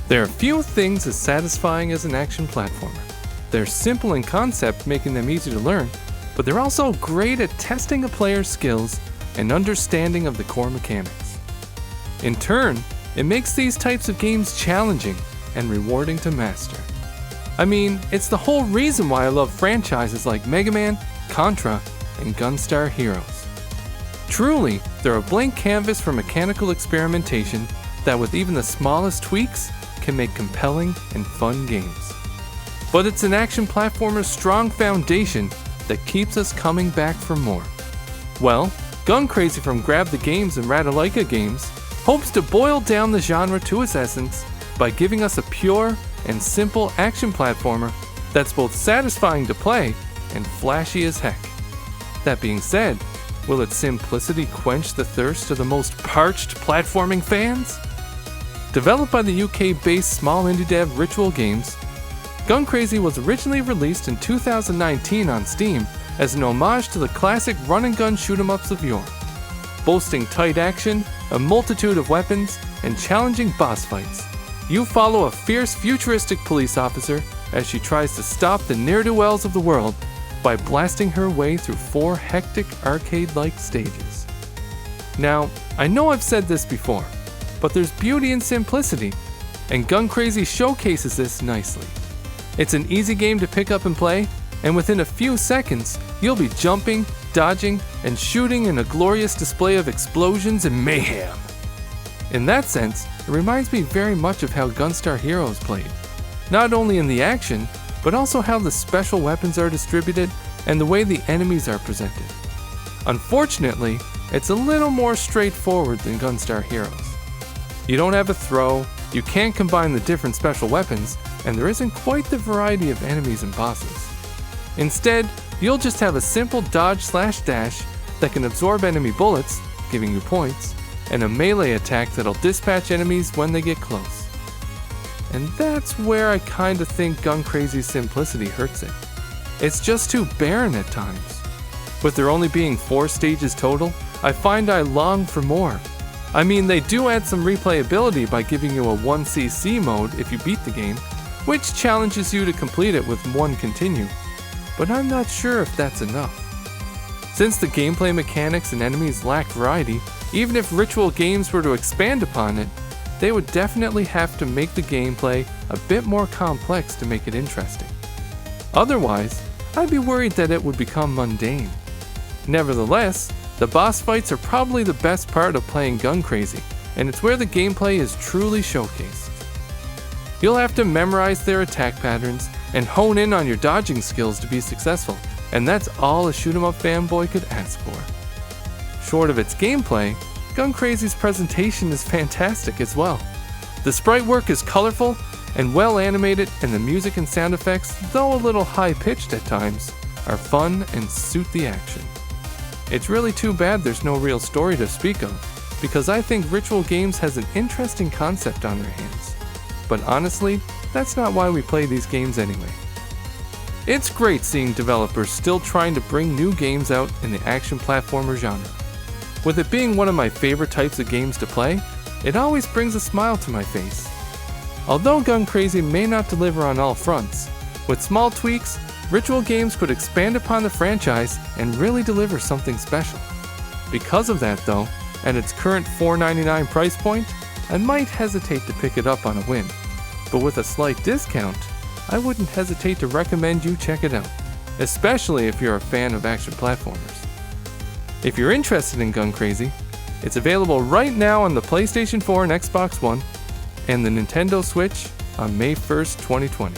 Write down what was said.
There are few things as satisfying as an action platformer. They're simple in concept, making them easy to learn, but they're also great at testing a player's skills and understanding of the core mechanics. In turn, it makes these types of games challenging and rewarding to master. I mean, it's the whole reason why I love franchises like Mega Man, Contra, and Gunstar Heroes. Truly, they're a blank canvas for mechanical experimentation that with even the smallest tweaks can make compelling and fun games. But it's an action platformer's strong foundation that keeps us coming back for more. Well, Gun Crazy from GrabTheGames and Ratalaika Games hopes to boil down the genre to its essence by giving us a pure and simple action platformer that's both satisfying to play and flashy as heck. That being said, will its simplicity quench the thirst of the most parched platforming fans? Developed by the UK-based small indie dev Ritual Games, Gun Crazy was originally released in 2019 on Steam as an homage to the classic run-and-gun shoot-'em-ups of yore. Boasting tight action, a multitude of weapons, and challenging boss fights, you follow a fierce futuristic police officer as she tries to stop the ne'er-do-wells of the world by blasting her way through 4 hectic arcade-like stages. Now, I know I've said this before, but there's beauty in simplicity, and Gun Crazy showcases this nicely. It's an easy game to pick up and play, and within a few seconds, you'll be jumping, dodging, and shooting in a glorious display of explosions and mayhem. In that sense, it reminds me very much of how Gunstar Heroes played, not only in the action, but also how the special weapons are distributed and the way the enemies are presented. Unfortunately, it's a little more straightforward than Gunstar Heroes. You don't have a throw, you can't combine the different special weapons, and there isn't quite the variety of enemies and bosses. Instead, you'll just have a simple dodge/dash that can absorb enemy bullets, giving you points, and a melee attack that'll dispatch enemies when they get close. And that's where I kinda think Gun Crazy's simplicity hurts it. It's just too barren at times. With there only being 4 stages total, I find I long for more. I mean, they do add some replayability by giving you a 1cc mode if you beat the game, which challenges you to complete it with 1 continue, but I'm not sure if that's enough. Since the gameplay mechanics and enemies lack variety, even if Ritual Games were to expand upon it, they would definitely have to make the gameplay a bit more complex to make it interesting. Otherwise, I'd be worried that it would become mundane. Nevertheless, the boss fights are probably the best part of playing Gun Crazy, and it's where the gameplay is truly showcased. You'll have to memorize their attack patterns and hone in on your dodging skills to be successful, and that's all a shoot-'em-up fanboy could ask for. Short of its gameplay, Gun Crazy's presentation is fantastic as well. The sprite work is colorful and well animated, and the music and sound effects, though a little high-pitched at times, are fun and suit the action. It's really too bad there's no real story to speak of, because I think Ritual Games has an interesting concept on their hands. But honestly, that's not why we play these games anyway. It's great seeing developers still trying to bring new games out in the action platformer genre. With it being one of my favorite types of games to play, it always brings a smile to my face. Although Gun Crazy may not deliver on all fronts, with small tweaks, Ritual Games could expand upon the franchise and really deliver something special. Because of that though, at its current $4.99 price point, I might hesitate to pick it up on a whim, but with a slight discount, I wouldn't hesitate to recommend you check it out, especially if you're a fan of action platformers. If you're interested in Gun Crazy, it's available right now on the PlayStation 4 and Xbox One, and the Nintendo Switch on May 1st, 2020.